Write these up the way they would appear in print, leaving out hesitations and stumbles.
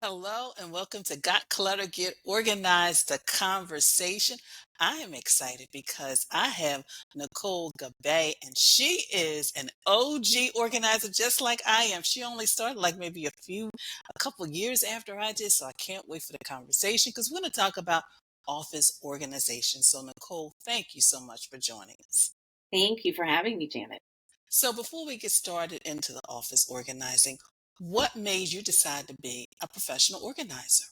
Hello and welcome to Got Clutter, Get Organized, the conversation. I am excited because I have Nicole Gabai and she is an OG organizer just like I am. She only started like maybe a couple years after I did, so I can't wait for the conversation because we're going to talk about office organization. So, Nicole, thank you so much for joining us. Thank you for having me, Janet. So, before we get started into the office organizing, what made you decide to be a professional organizer?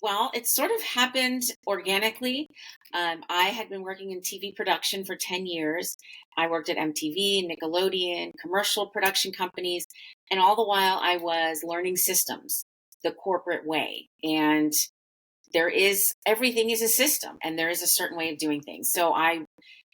Well, it sort of happened organically. I had been working in TV production for 10 years. I worked at MTV, Nickelodeon, commercial production companies, and all the while I was learning systems the corporate way. And everything is a system and there is a certain way of doing things. So I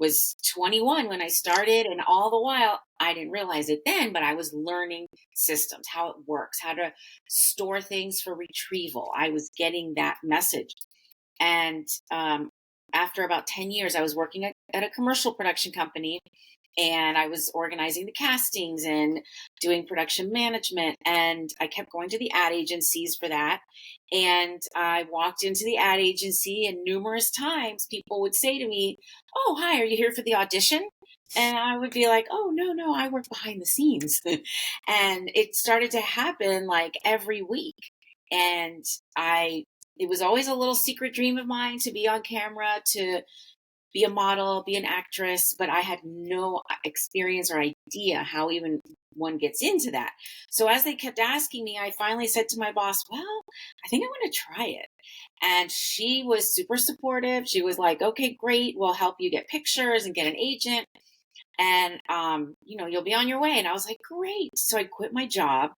was 21 when I started, and all the while I didn't realize it then, but I was learning systems, how it works, how to store things for retrieval. I was getting that message. And after about 10 years, I was working at a commercial production company, and I was organizing the castings and doing production management. And I kept going to the ad agencies for that. And I walked into the ad agency, and numerous times people would say to me, "Oh, hi, are you here for the audition?" And I would be like, "Oh, no, no, I work behind the scenes." And it started to happen like every week. And it was always a little secret dream of mine to be on camera, to be a model, be an actress, but I had no experience or idea how even one gets into that. So as they kept asking me, I finally said to my boss, "Well, I think I want to try it." And she was super supportive. She was like, "Okay, great. We'll help you get pictures and get an agent. And, you'll be on your way." And I was like, "Great." So I quit my job,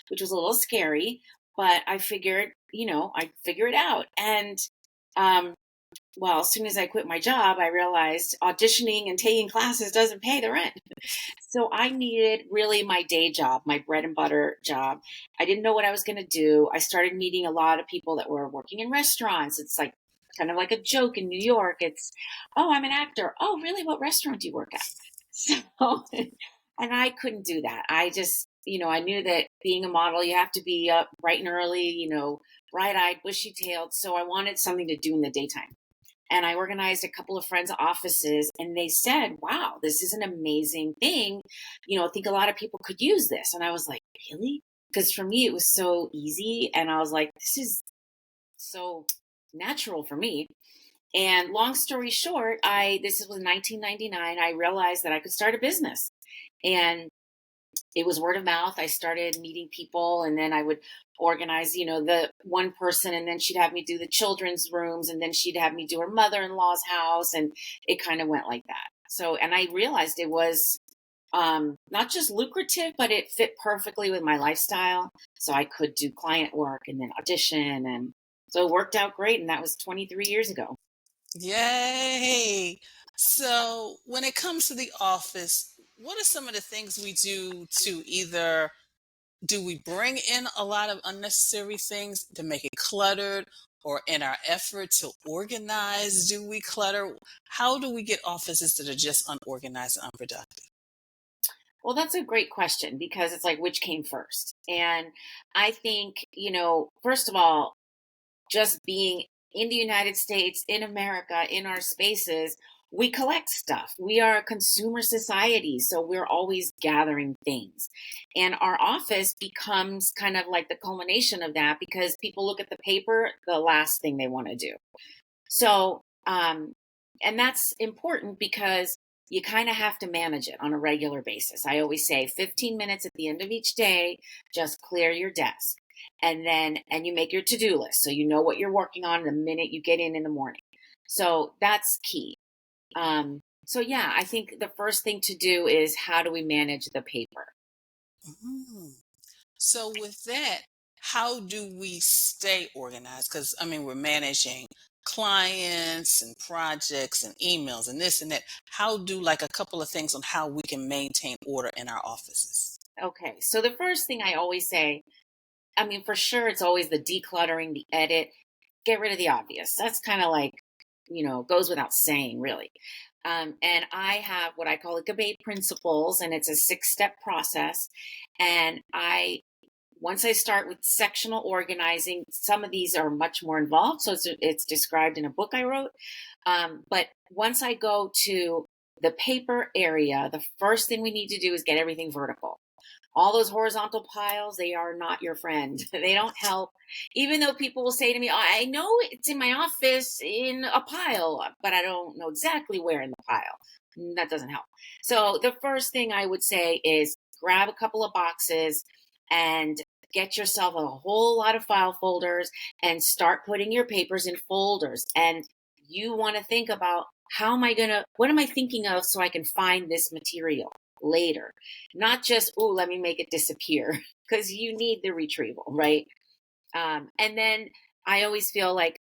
which was a little scary, but I figured, I'd figure it out. And, um, well, as soon as I quit my job, I realized auditioning and taking classes doesn't pay the rent. So I needed really my day job, my bread and butter job. I didn't know what I was going to do. I started meeting a lot of people that were working in restaurants. It's like kind of like a joke in New York. It's, "Oh, I'm an actor." "Oh, really? What restaurant do you work at?" So, and I couldn't do that. I just, I knew that being a model, you have to be up bright and early, bright eyed, bushy tailed. So I wanted something to do in the daytime, and I organized a couple of friends' offices, and they said, "Wow, this is an amazing thing. I think a lot of people could use this." And I was like, "Really?" Because for me, it was so easy. And I was like, "This is so natural for me." And long story short, this was 1999. I realized that I could start a business. And it was word of mouth. I started meeting people, and then I would organize, the one person, and then she'd have me do the children's rooms, and then she'd have me do her mother-in-law's house, and it kind of went like that. So, and I realized it was not just lucrative, but it fit perfectly with my lifestyle. So I could do client work and then audition, and so it worked out great. And that was 23 years ago. Yay! So, when it comes to the office, what are some of the things we do to either do we bring in a lot of unnecessary things to make it cluttered, or in our effort to organize, do we clutter? How do we get offices that are just unorganized and unproductive? Well, that's a great question, because it's like, which came first? And I think, first of all, just being in the United States, in America, in our spaces, we collect stuff. We are a consumer society, so we're always gathering things. And our office becomes kind of like the culmination of that, because people look at the paper, the last thing they want to do. So, and that's important because you kind of have to manage it on a regular basis. I always say 15 minutes at the end of each day, just clear your desk. And you make your to-do list, so you know what you're working on the minute you get in the morning. So that's key. So yeah, I think the first thing to do is, how do we manage the paper? Mhm. So, with that, how do we stay organized? Because, I mean, we're managing clients and projects and emails and this and that. How do like a couple of things on how we can maintain order in our offices? Okay, so the first thing I always say, I mean, for sure, it's always the decluttering, the edit, get rid of the obvious. That's kind of like, goes without saying, really. And I have what I call the Gabai principles, and it's a 6-step process. And I Once I start with sectional organizing, some of these are much more involved. So it's described in a book I wrote. But once I go to the paper area, the first thing we need to do is get everything vertical. All those horizontal piles, they are not your friend. They don't help. Even though people will say to me, "Oh, I know it's in my office in a pile, but I don't know exactly where in the pile." That doesn't help. So the first thing I would say is grab a couple of boxes and get yourself a whole lot of file folders and start putting your papers in folders. And you want to think about, what am I thinking of so I can find this material later? Not just, oh, let me make it disappear, because you need the retrieval, right? And then I always feel like,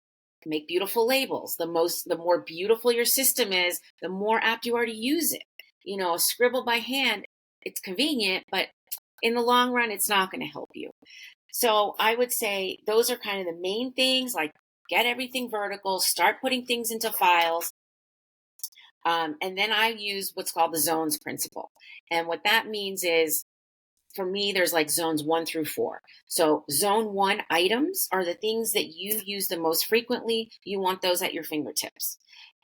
make beautiful labels. The more beautiful your system is, the more apt you are to use it. Scribble by hand, it's convenient, but in the long run, it's not going to help you. So I would say those are kind of the main things, like get everything vertical, start putting things into files. And then I use what's called the zones principle. And what that means is, for me, there's like zones 1 through 4. So zone 1 items are the things that you use the most frequently. You want those at your fingertips.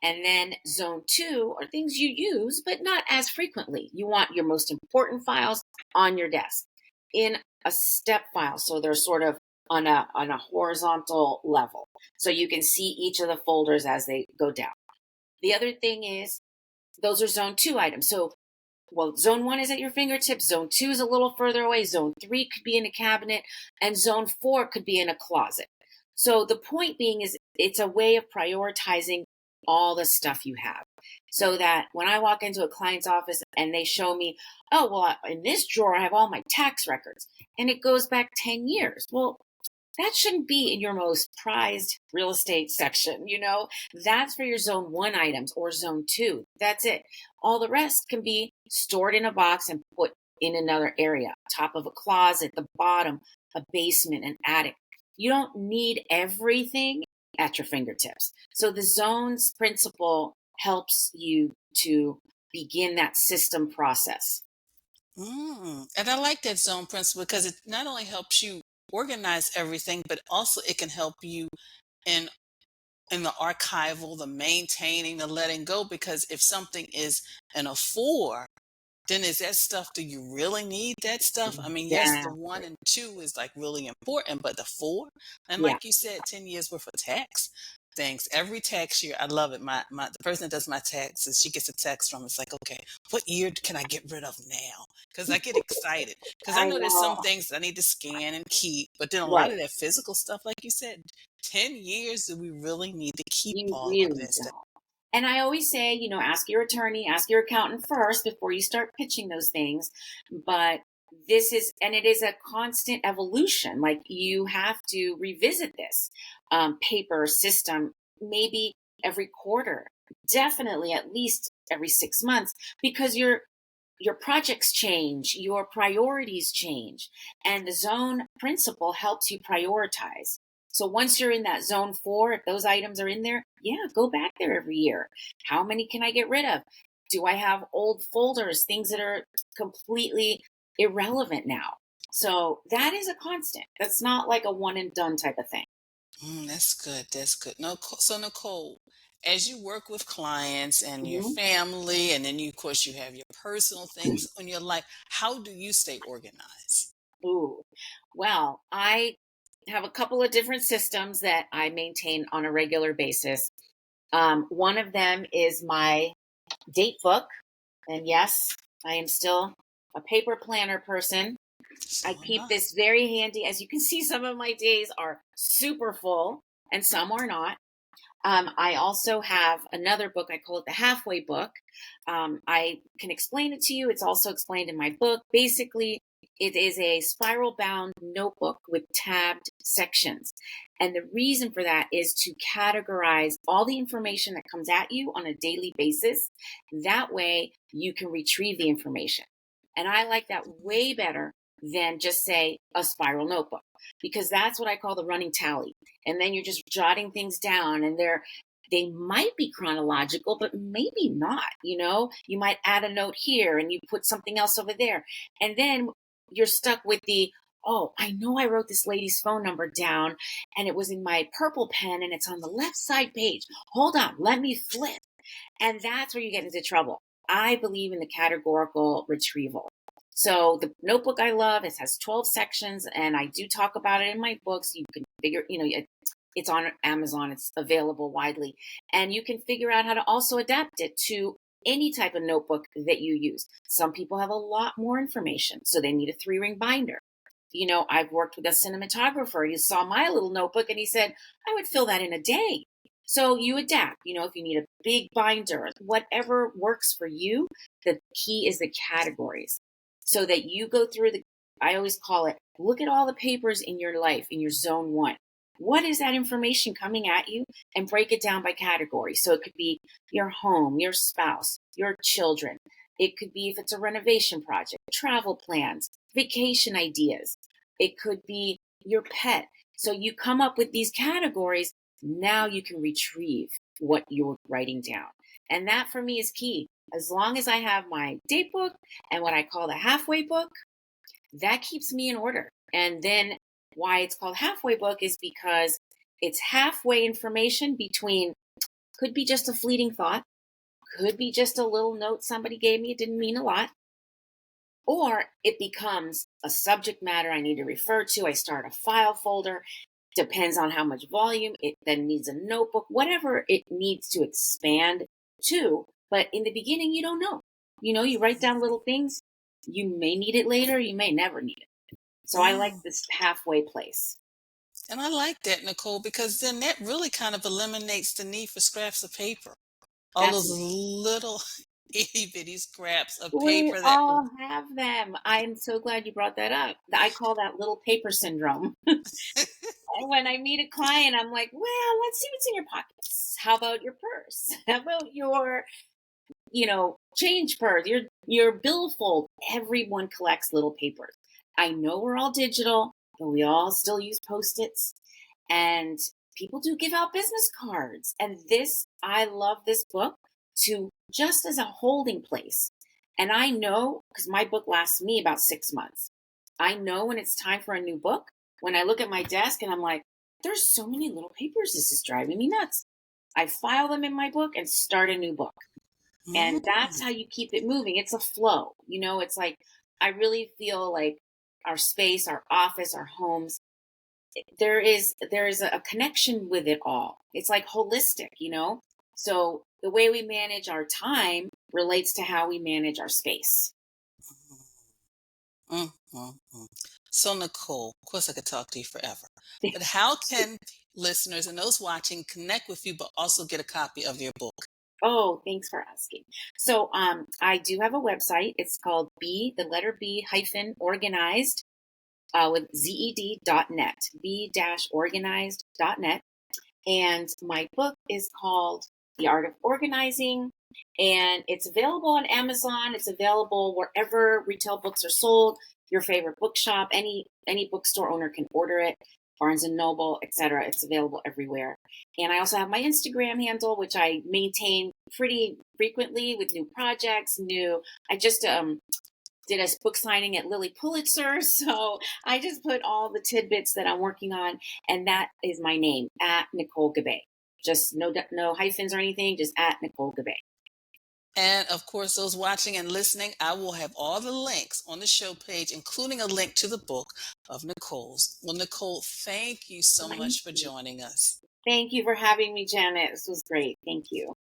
And then zone 2 are things you use, but not as frequently. You want your most important files on your desk in a step file. So they're sort of on a horizontal level. So you can see each of the folders as they go down. The other thing is, those are zone 2 items. So, zone 1 is at your fingertips. Zone 2 is a little further away. Zone 3 could be in a cabinet, and zone 4 could be in a closet. So the point being is, it's a way of prioritizing all the stuff you have, so that when I walk into a client's office and they show me, oh, well, in this drawer, I have all my tax records, and it goes back 10 years. Well, that shouldn't be in your most prized real estate section. That's for your zone 1 items or zone 2. That's it. All the rest can be stored in a box and put in another area, top of a closet, the bottom, a basement, an attic. You don't need everything at your fingertips. So the zones principle helps you to begin that system process. And I like that zone principle because it not only helps you organize everything, but also it can help you in in the archival, the maintaining, the letting go. Because if something is in a 4, then is that stuff, do you really need that stuff? I mean, yes, the 1 Exactly. and 2 is like really important, but the 4, and Yeah. like you said, 10 years worth of tax things every tax year. I love it. My the person that does my taxes, she gets a text from, it's like, okay, what year can I get rid of now? Because I get excited because I I know there's some know. things I need to scan and keep, but then a lot Right. of that physical stuff, like you said, 10 years, do we really need to keep You all of really that stuff? don't. And I always say, ask your attorney, ask your accountant first before you start pitching those things. But it is a constant evolution. Like, you have to revisit this paper system maybe every quarter, definitely at least every 6 months, because your projects change, your priorities change, and the zone principle helps you prioritize. So once you're in that zone 4, if those items are in there, yeah, go back there every year. How many can I get rid of? Do I have old folders, things that are completely irrelevant now? So that is a constant. That's not like a one and done type of thing. That's good. That's good. No, so Nicole, as you work with clients and your Mhm. family, and then you, of course, you have your personal things in your life, how do you stay organized? Ooh, well, I have a couple of different systems that I maintain on a regular basis. One of them is my date book. And yes, I am still a paper planner person. So I am keep I. this very handy. As you can see, some of my days are super full and some are not. I also have another book. I call it the halfway book. I can explain it to you. It's also explained in my book. Basically, it is a spiral bound notebook with tabbed sections. And the reason for that is to categorize all the information that comes at you on a daily basis. That way, you can retrieve the information. And I like that way better than just, say, a spiral notebook, because that's what I call the running tally. And then you're just jotting things down, and they might be chronological, but maybe not. You might add a note here and you put something else over there, and then you're stuck with the, oh, I know I wrote this lady's phone number down and it was in my purple pen and it's on the left side page. Hold on, let me flip. And that's where you get into trouble. I believe in the categorical retrieval. So the notebook I love, it has 12 sections and I do talk about it in my books. You can figure, it's on Amazon, it's available widely. And you can figure out how to also adapt it to any type of notebook that you use. Some people have a lot more information, so they need a 3-ring binder. I've worked with a cinematographer. He saw my little notebook and he said, I would fill that in a day. So you adapt, if you need a big binder, whatever works for you, the key is the categories so that you go through I always call it, look at all the papers in your life, in your zone 1. What is that information coming at you? And break it down by category. So it could be your home, your spouse, your children. It could be if it's a renovation project, travel plans, vacation ideas. It could be your pet. So you come up with these categories. Now you can retrieve what you're writing down. And that for me is key. As long as I have my date book and what I call the halfway book, that keeps me in order. And then why it's called halfway book is because it's halfway information between, could be just a fleeting thought, could be just a little note somebody gave me, it didn't mean a lot, or it becomes a subject matter I need to refer to. I start a file folder, depends on how much volume, it then needs a notebook, whatever it needs to expand to. But in the beginning, you don't know. You write down little things. You may need it later, you may never need it. So I like Mm. this halfway place. And I like that, Nicole, because then that really kind of eliminates the need for scraps of paper. All That's those little itty bitty scraps of We paper that all have them. I'm so glad you brought that up. I call that little paper syndrome. And when I meet a client, I'm like, well, let's see what's in your pockets. How about your purse? How about your, change purse, your billfold? Everyone collects little papers. I know we're all digital, but we all still use Post-its. And people do give out business cards. And I love this book to just as a holding place. And I know, because my book lasts me about 6 months, I know when it's time for a new book, when I look at my desk and I'm like, there's so many little papers, this is driving me nuts. I file them in my book and start a new book. And that's mm, how you keep it moving. It's a flow. It's like, I really feel like our space, our office, our homes, there is a connection with it all. It's like holistic. So the way we manage our time relates to how we manage our space. mm, mm, mm. So, Nicole, of course, I could talk to you forever, but how can listeners and those watching connect with you, but also get a copy of your book? Oh, thanks for asking. So I do have a website. It's called the letter B hyphen organized with zed.net, b-organized.net. And my book is called The Art of Organizing. And it's available on Amazon. It's available wherever retail books are sold. Your favorite bookshop, any bookstore owner can order it. Barnes and Noble, etc. It's available everywhere. And I also have my Instagram handle, which I maintain pretty frequently with new projects. I just did a book signing at Lilly Pulitzer. So I just put all the tidbits that I'm working on, and that is my name, at Nicole Gabai. Just no hyphens or anything, just at Nicole Gabai. And of course, those watching and listening, I will have all the links on the show page, including a link to the book of Nicole's. Well, Nicole, thank you so Thank much for you. joining us. Thank you for having me, Janet. This was great. Thank you.